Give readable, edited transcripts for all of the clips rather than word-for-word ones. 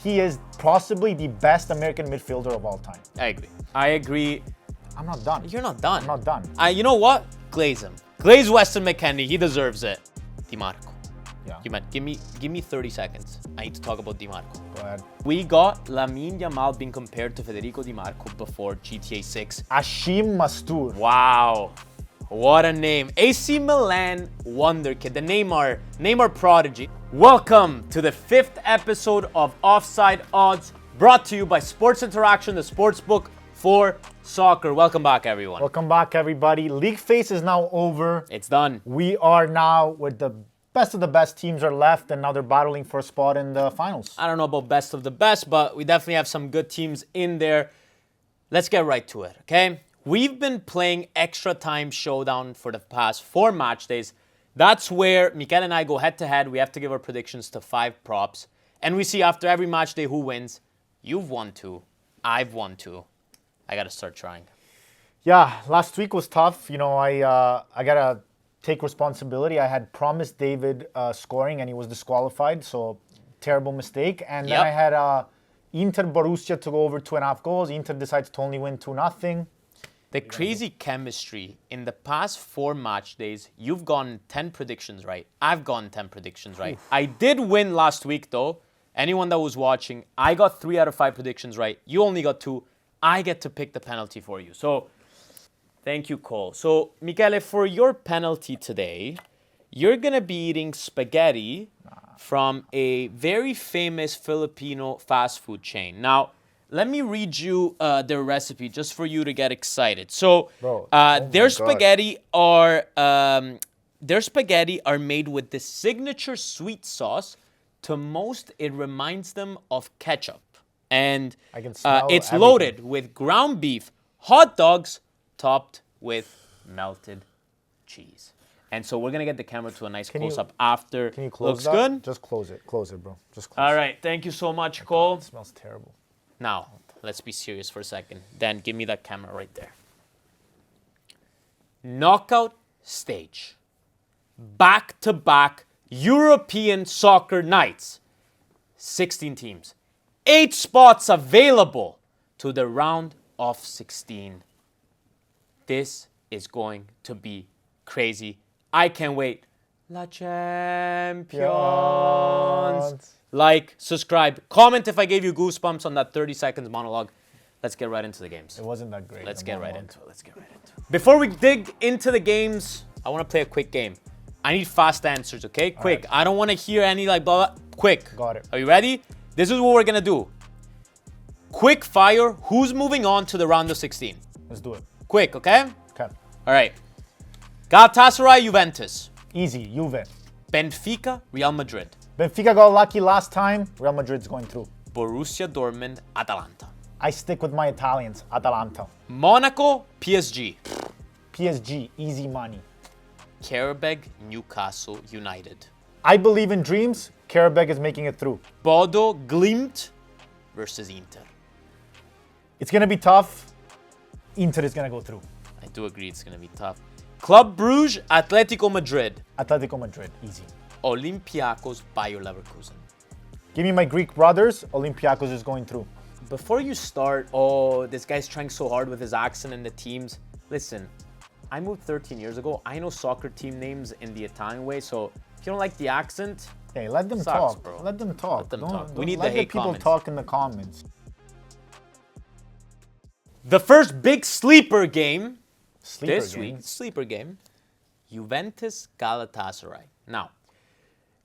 he is possibly the best American midfielder of all time. I agree. I'm not done. You're not done. I'm not done. You know what? Glaze him. Glaze Weston McKennie. He deserves it. DiMarco. Yeah. Give me 30 seconds. I need to talk about DiMarco. Go ahead. We got Lamine Yamal being compared to Federico DiMarco before GTA 6. Hashim Mastour. Wow. What a name. AC Milan wonder kid. The Neymar prodigy. Welcome to the 5th episode of Offside Odds, brought to you by Sports Interaction, the sports book for soccer. Welcome back, everyone. Welcome back, everybody. League phase is now over. It's done. We are now with the best of the best teams are left, and now they're battling for a spot in the finals. I don't know about best of the best, but we definitely have some good teams in there. Let's get right to it, okay? We've been playing Extra Time Showdown for the past 4 match days. That's where Mikel and I go head-to-head. We have to give our predictions to 5 props. And we see after every match day who wins. You've won 2. I've won 2. I got to start trying. Yeah, last week was tough. You know, I got to take responsibility. I had promised David scoring, and he was disqualified. So, terrible mistake. And then I had Inter Borussia to go over 2.5 goals. Inter decides to only win 2-0. The crazy chemistry in the past 4 match days, you've gotten 10 predictions right. I've gotten 10 predictions right. Oof. I did win last week, though. Anyone that was watching, I got 3 out of 5 predictions right. You only got 2. I get to pick the penalty for you. So, thank you, Cole. So, Michele, for your penalty today, you're going to be eating spaghetti from a very famous Filipino fast food chain. Now, let me read you their recipe just for you to get excited. So, their spaghetti are made with the signature sweet sauce. To most, it reminds them of ketchup, and I can smell it's everything. loaded with ground beef, hot dogs, topped with melted cheese. And so we're gonna get the camera to a nice close-up after. Can you close Looks that? good. Just close it, bro. Just close. All right, thank you so much, Cole. It smells terrible. Now, let's be serious for a second. Dan, give me that camera right there. Knockout stage. Back-to-back European soccer nights. 16 teams. 8 spots available to the round of 16. This is going to be crazy. I can't wait. La Champions. Like, subscribe, comment if I gave you goosebumps on that 30 seconds monologue. Let's get right into the games. It wasn't that great. Let's get right into it. Before we dig into the games, I want to play a quick game. I need fast answers, okay? Quick. Right. I don't want to hear any like blah, blah. Quick. Got it. Are you ready? This is what we're going to do. Quick fire. Who's moving on to the round of 16? Let's do it. Quick, okay? Okay. All right. Galatasaray, Juventus. Easy, Juve. Benfica, Real Madrid. Benfica got lucky last time. Real Madrid's going through. Borussia Dortmund, Atalanta. I stick with my Italians, Atalanta. Monaco, PSG. PSG, easy money. Karabag, Newcastle United. I believe in dreams. Karabag is making it through. Bodo Glimt versus Inter. It's going to be tough. Inter is going to go through. I do agree it's going to be tough. Club Brugge, Atletico Madrid. Atletico Madrid, easy. Olympiacos, Bayer Leverkusen. Give me my Greek brothers. Olympiacos is going through. Before you start, this guy's trying so hard with his accent and the teams. Listen, I moved 13 years ago. I know soccer team names in the Italian way, so if you don't like the accent, hey, let them sucks, talk. bro. Let them talk. Let them don't, talk. Don't, We need let the hate people comments. talk in the comments. The first big sleeper game this game. week, sleeper game, Juventus Galatasaray. Now,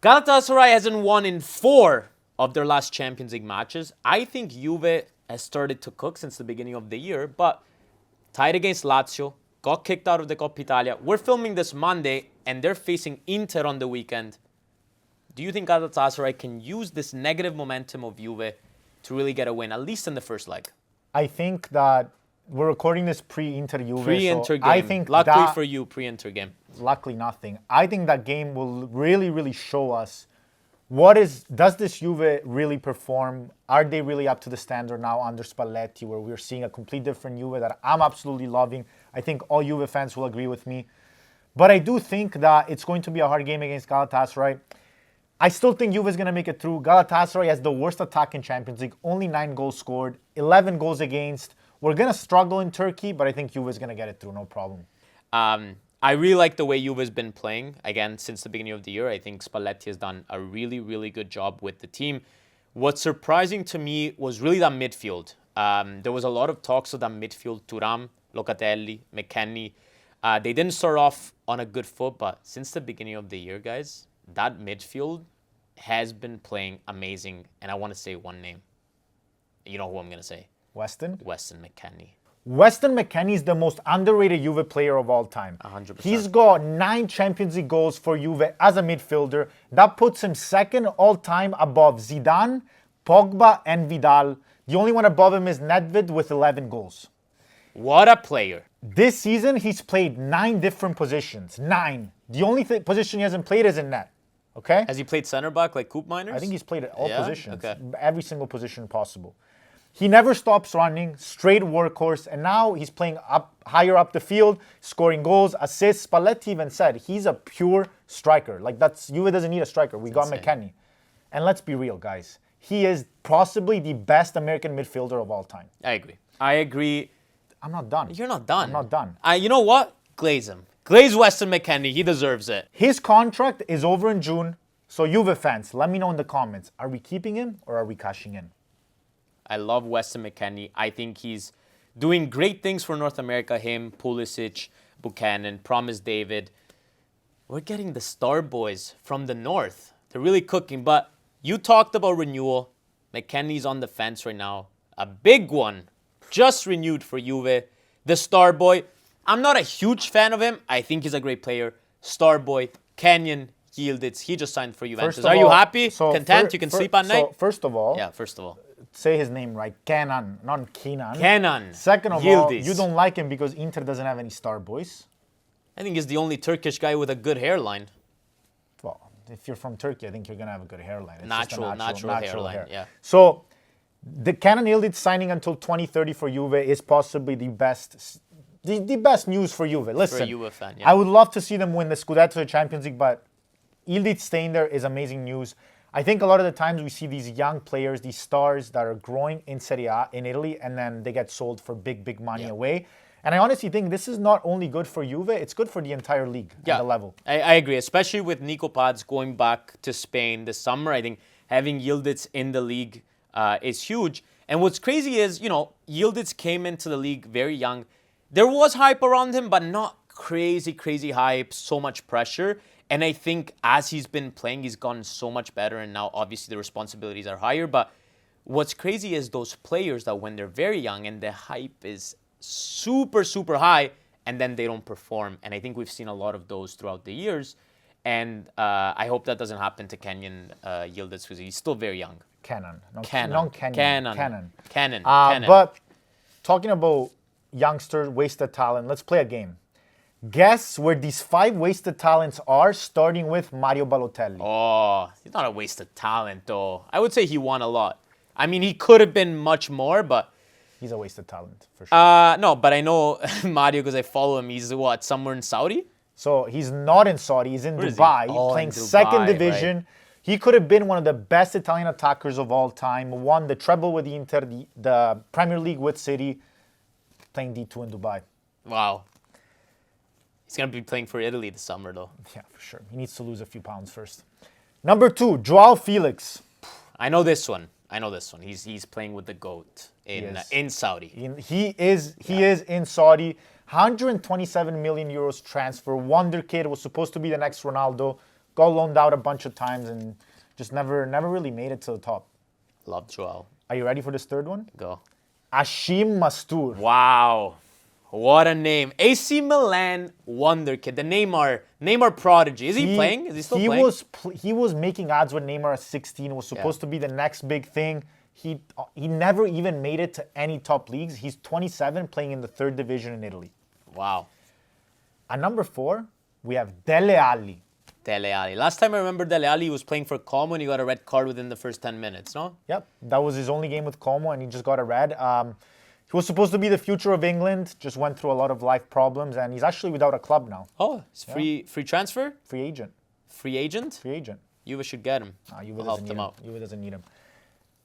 Galatasaray hasn't won in 4 of their last Champions League matches. I think Juve has started to cook since the beginning of the year, but tied against Lazio, got kicked out of the Coppa Italia. We're filming this Monday, and they're facing Inter on the weekend. Do you think Galatasaray can use this negative momentum of Juve to really get a win, at least in the first leg? I think that we're recording this pre-Inter Juve. Pre-Inter game. I think luckily for you, pre-Inter game. Luckily nothing. I think that game will really show us does this Juve really perform? Are they really up to the standard now under Spalletti, where we're seeing a complete different Juve that I'm absolutely loving? I think all Juve fans will agree with me. But I do think that it's going to be a hard game against Galatasaray. I still think Juve is going to make it through. Galatasaray has the worst attack in Champions League. Only 9 goals scored, 11 goals against. We're going to struggle in Turkey, but I think Juve is going to get it through, no problem. I really like the way Juve has been playing, again, since the beginning of the year. I think Spalletti has done a really, really good job with the team. What's surprising to me was really that midfield. There was a lot of talks of that midfield, Thuram, Locatelli, McKennie. They didn't start off on a good foot, but since the beginning of the year, guys, that midfield has been playing amazing. And I want to say one name. You know who I'm going to say? Weston McKennie. Weston McKennie is the most underrated Juve player of all time. 100%. He's got 9 Champions League goals for Juve as a midfielder. That puts him second all time above Zidane, Pogba, and Vidal. The only one above him is Nedved with 11 goals. What a player. This season, he's played 9 different positions. 9. The only position he hasn't played is in net. Okay? Has he played center back like Koopmeiners? I think he's played at all positions. Okay. Every single position possible. He never stops running, straight workhorse, and now he's playing higher up the field, scoring goals, assists. Spalletti even said he's a pure striker. Like, Juve doesn't need a striker. We got McKennie. And let's be real, guys. He is possibly the best American midfielder of all time. I agree. I'm not done. You're not done. I'm not done. You know what? Glaze him. Glaze Weston McKennie. He deserves it. His contract is over in June. So Juve fans, let me know in the comments. Are we keeping him or are we cashing in? I love Weston McKennie. I think he's doing great things for North America. Him, Pulisic, Buchanan, Promise David. We're getting the star boys from the north. They're really cooking. But you talked about renewal. McKennie's on the fence right now. A big one. Just renewed for Juve. The star boy. I'm not a huge fan of him. I think he's a great player. Star boy. Kenyan 𝗪𝗪𝗪𝗪. He just signed for Juventus. Are you happy? Content? You can sleep at night? First of all. Yeah, first of all. Say his name right. Kenan, not Kenan. Kenan. Second of 𝗪𝗪𝗪𝗪. all, you don't like him because Inter doesn't have any star boys. I think he's the only Turkish guy with a good hairline. Well, if you're from Turkey, I think you're going to have a good hairline. It's Natural hairline, hair. yeah. So, the Kenan 𝗪𝗪𝗪𝗪 signing until 2030 for Juve is possibly the best news for Juve. Listen, for a Juve fan, yeah. I would love to see them win the Scudetto, the Champions League, but 𝗪𝗪𝗪𝗪𝗪 staying there is amazing news. I think a lot of the times we see these young players, these stars that are growing in Serie A in Italy, and then they get sold for big money away. And I honestly think this is not only good for Juve, it's good for the entire league at the level. I agree, especially with 𝗧𝗎𝗄𝗎𝗪 going back to Spain this summer. I think having 𝗪𝗪𝗪𝗪𝗪 in the league is huge. And what's crazy is, 𝗪𝗪𝗪𝗪𝗪 came into the league very young. There was hype around him, but not crazy hype, so much pressure. And I think as he's been playing, he's gotten so much better. And now, obviously, the responsibilities are higher. But what's crazy is those players that when they're very young and the hype is super high, and then they don't perform. And I think we've seen a lot of those throughout the years. And I hope that doesn't happen to Kenyan 𝗪𝗪𝗪𝗪𝗪 because he's still very young. Kenan. Kenan. But talking about youngsters, wasted talent, let's play a game. Guess where these 5 wasted talents are, starting with Mario Balotelli. Oh, he's not a wasted talent, though. I would say he won a lot. I mean, he could have been much more, but... He's a wasted talent, for sure. No, but I know Mario because I follow him. He's, somewhere in Saudi? So, he's not in Saudi. He's in Dubai. Playing second division. Right. He could have been one of the best Italian attackers of all time. Won the treble with Inter, the Premier League with City. Playing D2 in Dubai. Wow. He's going to be playing for Italy this summer, though. Yeah, for sure. He needs to lose a few pounds first. Number 2, João Felix. I know this one. He's playing with the GOAT in Saudi. He is in Saudi. 127 million euros transfer. Wonder kid, was supposed to be the next Ronaldo. Got loaned out a bunch of times and just never really made it to the top. Love João. Are you ready for this third one? Go. Hashim Mastur. Wow. What a name. AC Milan wonder kid. The Neymar prodigy. Is he playing? Is he still playing? He was making odds with Neymar at 16. Was supposed to be the next big thing. He never even made it to any top leagues. He's 27 playing in the 3rd division in Italy. Wow. At number 4, we have Dele Alli. Dele Alli. Last time I remember Dele Alli was playing for Como and he got a red card within the first 10 minutes, no? Yep. That was his only game with Como and he just got a red. He was supposed to be the future of England, just went through a lot of life problems, and he's actually without a club now. Oh, it's free transfer? Free agent. Free agent? Free agent. Juve should get him. Juve I'll doesn't help need them him. out. Juve doesn't need him.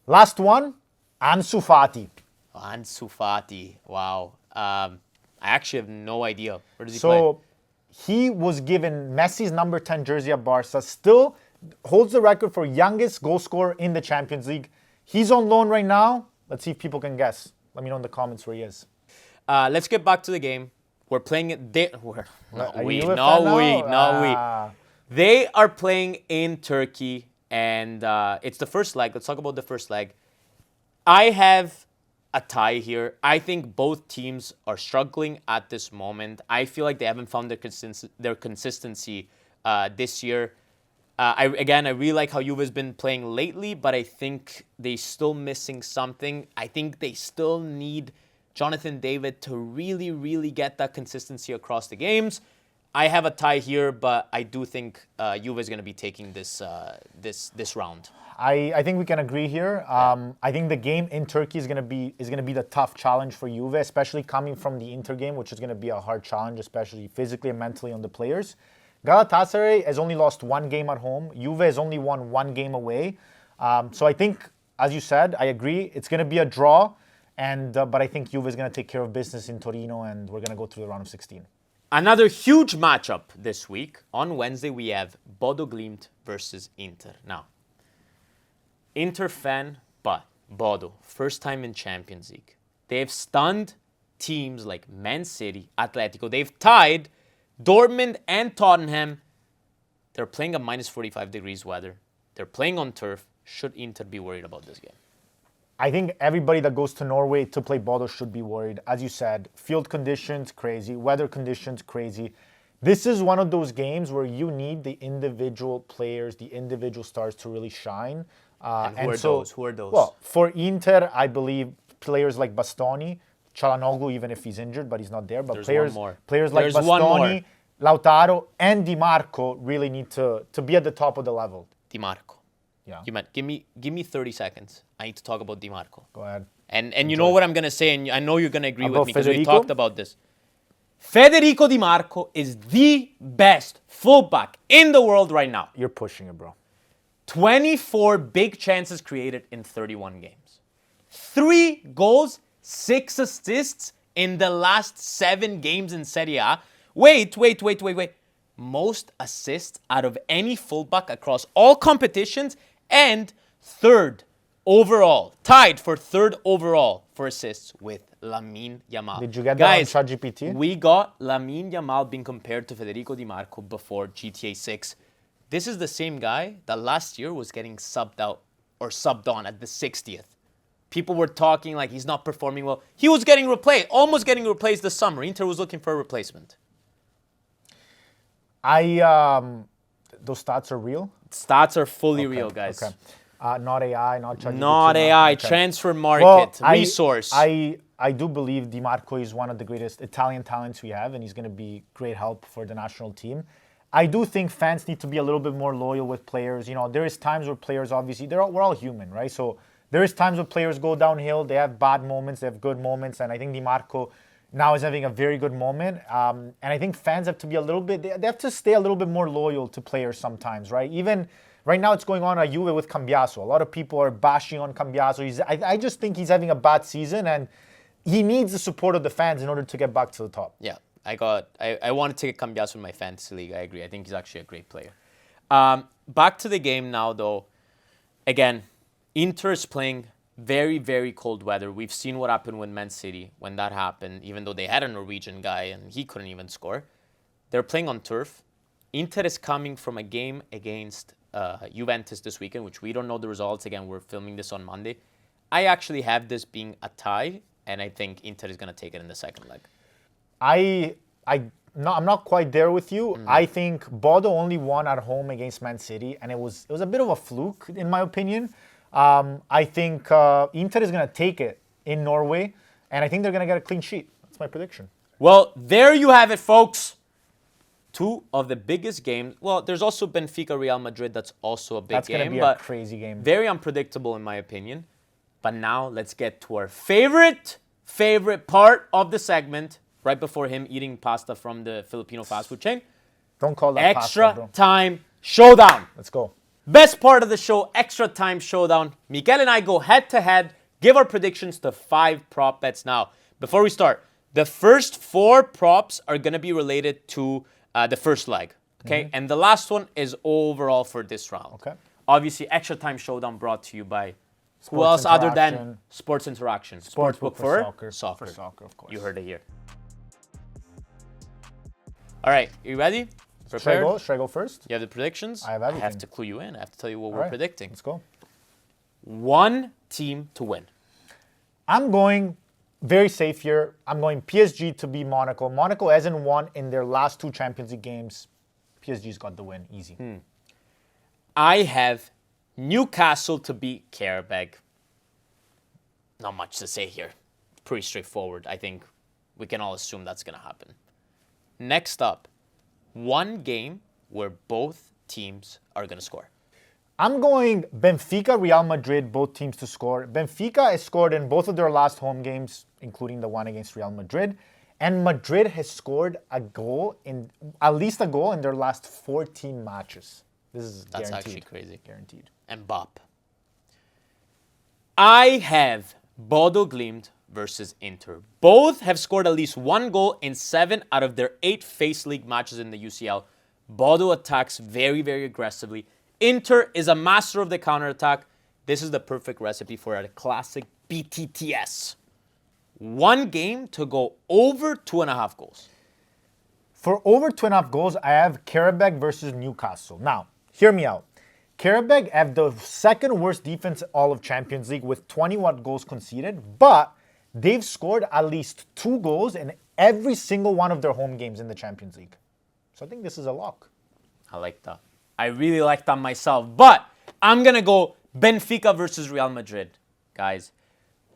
Last one, Ansu Fati. Ansu Fati. Wow. I actually have no idea. Where does he play? So he was given Messi's number 10 jersey at Barca. Still holds the record for youngest goal scorer in the Champions League. He's on loan right now. Let's see if people can guess. Let me know in the comments where he is. Let's get back to the game. We're playing it. They are playing in Turkey, and it's the first leg. Let's talk about the first leg. I have a tie here. I think both teams are struggling at this moment. I feel like they haven't found their consistency this year. I really like how Juve has been playing lately, but I think they're still missing something. I think they still need Jonathan David to really, really get that consistency across the games. I have a tie here, but I do think Juve is going to be taking this round. I think we can agree here. I think the game in Turkey is going to be the tough challenge for Juve, especially coming from the Inter game, which is going to be a hard challenge, especially physically and mentally on the players. Galatasaray has only lost one game at home. Juve has only won one game away. So I think, as you said, I agree. It's going to be a draw, but I think Juve is going to take care of business in Torino, and we're going to go through the round of 16. Another huge matchup this week. On Wednesday, we have Bodo Glimt versus Inter. Now, Inter fan, but Bodo, first time in Champions League. They've stunned teams like Man City, Atletico. They've tied Dortmund and Tottenham. They're playing at minus 45 degrees weather. They're playing on turf. Should Inter be worried about this game? I think everybody that goes to Norway to play Bodo should be worried. As you said, field conditions, crazy. Weather conditions, crazy. This is one of those games where you need the individual players, the individual stars to really shine. And who are those? Well, for Inter, I believe players like Bastoni, Çalhanoğlu, even if he's injured, but he's not there. But There's players like Bastoni, Lautaro, and Di Marco really need to be at the top of the level. Di Marco. Yeah. Give me 30 seconds. I need to talk about Di Marco. Go ahead. And you know what I'm going to say, and I know you're going to agree with me because we Federico? talked about this. Federico Di Marco is the best fullback in the world right now. You're pushing it, bro. 24 big chances created in 31 games. 3 goals, 6 assists in the last 7 games in Serie A. Wait. Most assists out of any fullback across all competitions, and third overall, tied for third overall for assists with Lamine Yamal. Did you get Guys, that on ChatGPT? we got Lamine Yamal being compared to Federico Di Marco before GTA 6. This is the same guy that last year was getting subbed out or subbed on at the 60th. People were talking like he's not performing well. He was getting replaced, almost getting replaced this summer. Inter was looking for a replacement. Those stats are real? Stats are fully real, guys. Okay. Not AI, not ChatGPT. Not AI, okay. transfer market, Well, resource. I do believe Di Marco is one of the greatest Italian talents we have, and he's going to be great help for the national team. I do think fans need to be a little bit more loyal with players. You know, there is times where players, obviously, we're all human, right? So there is times where players go downhill. They have bad moments, they have good moments, and I think Di Marco now is having a very good moment. And I think fans have to be a little bit, they have to stay a little bit more loyal to players sometimes, right? Even right now it's going on at Juve with Cambiaso. A lot of people are bashing on Cambiaso. I just think he's having a bad season, and he needs the support of the fans in order to get back to the top. Yeah, I want to take Cambiaso in my fantasy league. I agree. I think he's actually a great player. Back to the game now, though. Again, Inter is playing very, very cold weather. We've seen what happened with Man City when that happened, even though they had a Norwegian guy and he couldn't even score. They're playing on turf. Inter is coming from a game against Juventus this weekend, which we don't know the results. Again, we're filming this on Monday. I actually have this being a tie, and I think Inter is going to take it in the second leg. I'm not quite there with you. Mm-hmm. I think Bodo only won at home against Man City, and it was a bit of a fluke, in my opinion. I think Inter is going to take it in Norway, and I think they're going to get a clean sheet. That's my prediction. Well, there you have it, folks. 2 of the biggest games. Well, there's also Benfica Real Madrid. That's also a big game. That's going to be a crazy game. Very unpredictable, in my opinion. But now let's get to our favorite part of the segment. Right before him eating pasta from the Filipino fast food chain. Don't call that Extra pasta, bro. Time Showdown. Let's go. Best part of the show, Extra Time Showdown. Miguel and I go head-to-head, give our predictions to 5 prop bets. Now, before we start, the first 4 props are going to be related to the first leg, okay? And the last one is overall for this round. Okay. Obviously, Extra Time Showdown brought to you by who Sports else other than Interaction. Sports Interaction? Sportsbook for soccer. soccer. For soccer, of course. You heard it here. All right, you ready? Prepared? Should I go first? You have the predictions? I have everything. I have to clue you in. I have to tell you what All we're right, predicting. Let's go. One team to win. I'm going very safe here. I'm going PSG to beat Monaco. Monaco hasn't won in their last 2 Champions League games. PSG's got the win. Easy. I have Newcastle to beat 𝗂𝗪𝗡. Not much to say here. Pretty straightforward. I think we can all assume that's going to happen. Next up, one game where both teams are going to score. I'm going Benfica, Real Madrid, both teams to score. Benfica has scored in both of their last home games, including the one against Real Madrid. And Madrid has scored at least a goal in their last 14 matches. This is That's guaranteed. actually crazy. Guaranteed. 𝗵𝗡. I have Bodo Glimt versus Inter. Both have scored at least 1 goal in 7 out of their 8 face league matches in the UCL. Bodo attacks very, very aggressively. Inter is a master of the counterattack. This is the perfect recipe for a classic BTTS. One game to go over 2.5 goals. For over 2.5 goals, I have 𝗂𝗪𝗡 versus Newcastle. Now, hear me out. 𝗂𝗪𝗡 have the second worst defense in all of Champions League with 21 goals conceded, but they've scored at least 2 goals in every single one of their home games in the Champions League. So I think this is a lock. I like that. I really like that myself. But I'm going to go Benfica versus Real Madrid. Guys,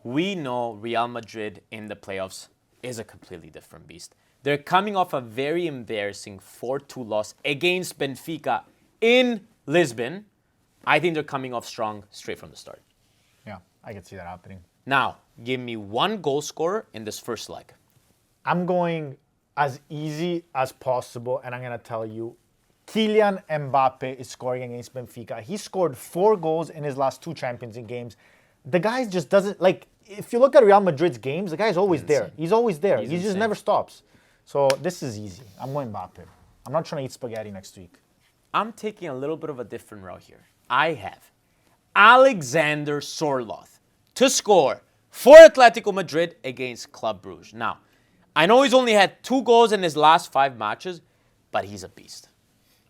we know Real Madrid in the playoffs is a completely different beast. They're coming off a very embarrassing 4-2 loss against Benfica in Lisbon. I think they're coming off strong straight from the start. Yeah, I can see that happening. Now, give me 1 goal scorer in this first leg. I'm going as easy as possible, and I'm going to tell you, Kylian Mbappe is scoring against Benfica. He scored 4 goals in his last 2 Champions League games. The guy just doesn't, like, if you look at Real Madrid's games, the guy's always there. He's always there. He just never stops. So this is easy. I'm going Mbappe. I'm not trying to eat spaghetti next week. I'm taking a little bit of a different route here. I have Alexander Sorloth to score for Atletico Madrid against Club Brugge. Now, I know he's only had 2 goals in his last 5 matches, but he's a beast.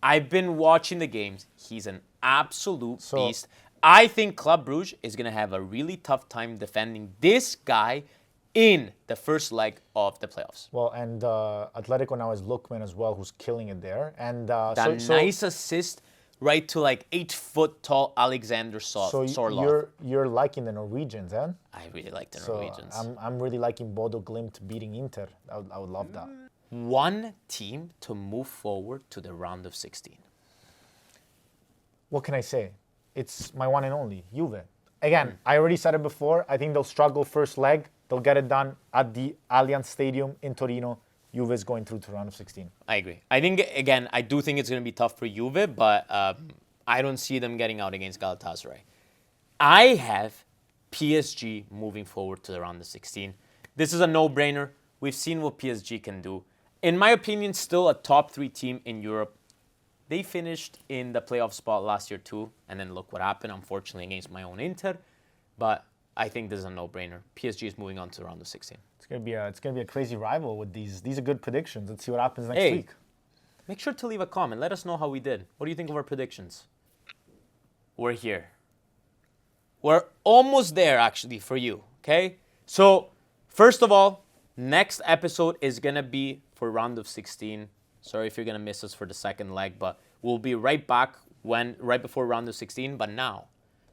I've been watching the games. He's an absolute beast. I think Club Brugge is going to have a really tough time defending this guy in the first leg of the playoffs. Well, and Atletico now has Lookman as well, who's killing it there. And that nice assist right to like 8-foot-tall Alexander Sorloth. So you're liking the Norwegians, eh? I really like the Norwegians. I'm really liking Bodo Glimt beating Inter. I would love that. One team to move forward to the round of 16. What can I say? It's my one and only, Juve. Again, I already said it before. I think they'll struggle first leg. They'll get it done at the Allianz Stadium in Torino. Juve is going through to round of 16. I agree. I think, again, I do think it's going to be tough for Juve, but I don't see them getting out against Galatasaray. I have PSG moving forward to the round of 16. This is a no-brainer. We've seen what PSG can do. In my opinion, still a top 3 team in Europe. They finished in the playoff spot last year too, and then look what happened, unfortunately, against my own Inter. But I think this is a no-brainer. PSG is moving on to the round of 16. It's gonna be a crazy rival with these. These are good predictions. Let's see what happens next week. Make sure to leave a comment. Let us know how we did. What do you think of our predictions? We're here. We're almost there, actually, for you. Okay? So, first of all, next episode is gonna be for round of 16. Sorry if you're going to miss us for the second leg, but we'll be right back right before round of 16. But now,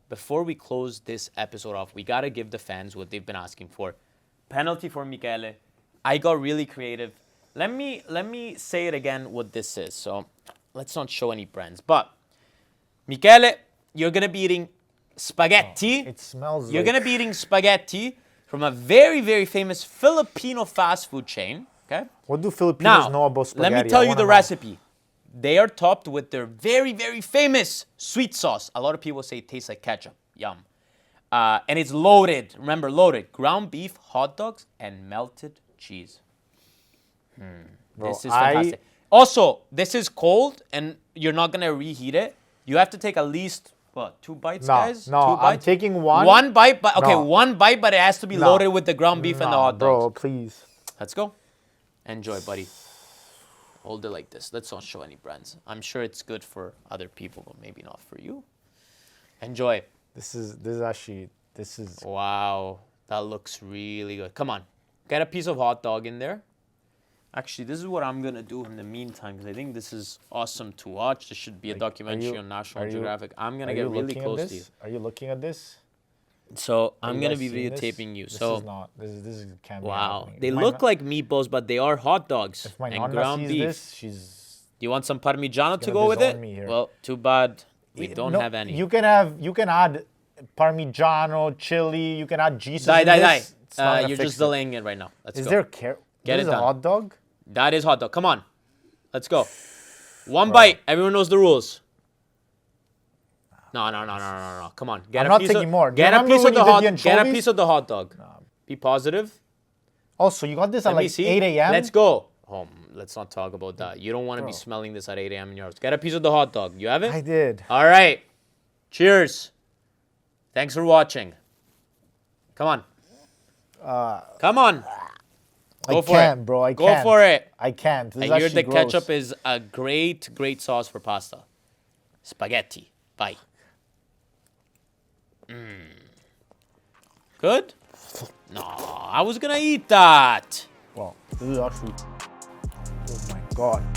before we close this episode off, we got to give the fans what they've been asking for. Penalty for Michele. I got really creative. Let me say it again what this is. So let's not show any brands. But Michele, you're going to be eating spaghetti. It smells You're going to be eating spaghetti from a very, very famous Filipino fast food chain. Okay. What do Filipinos know about spaghetti? Let me tell you the recipe. They are topped with their very, very famous sweet sauce. A lot of people say it tastes like ketchup. Yum. And it's loaded. Remember, loaded. Ground beef, hot dogs, and melted cheese. Bro, This is fantastic. Also, this is cold, and you're not going to reheat it. You have to take at least, what, 2 bites, guys? No, 2 bites? I'm taking one. 1 bite, but okay, No. 1 bite, but it has to be loaded with the ground beef and the hot dogs. Bro, please. Let's go. Enjoy, buddy. Hold it like this. Let's not show any brands. I'm sure it's good for other people, but maybe not for you. Enjoy. This is actually, this is... Wow, that looks really good. Come on, get a piece of hot dog in there. Actually, this is what I'm gonna do in the meantime, because I think this is awesome to watch. This should be a documentary on National Geographic. I'm gonna get really close to you. Are you looking at this? So I'm gonna be videotaping you. This so is not. This can't be wow, happening. they look like meatballs, but they are hot dogs If my and nonna ground sees beef. this, she's... Do you want some Parmigiano to gonna go with it? disown me here. Well, too bad we don't have any. You can add Parmigiano, chili. You can add Jesus. Die. You're You're just delaying it right now. Let's Is go. there Get This it is a done. hot dog? That is hot dog. Come on. Let's go. 1 bite. Everyone knows the rules. No. Come on. Get I'm a not piece taking of, more. Do Get you a remember piece of when the you did hot. the Get a anchovies? piece of the hot dog. Be positive. Also, you got this at Let me like see. 8 a.m.? Let's go. Oh, let's not talk about that. You don't want to be smelling this at 8 a.m. in your house. Get a piece of the hot dog. You have it? I did. All right. Cheers. Thanks for watching. Come on. Come on. Go for it. Bro. I Go can't. for it. I can't. This is I hear actually the gross. ketchup is a great, great sauce for pasta. Spaghetti. Bye. Good? No, I was gonna eat that. Well, this is actually... Oh my God.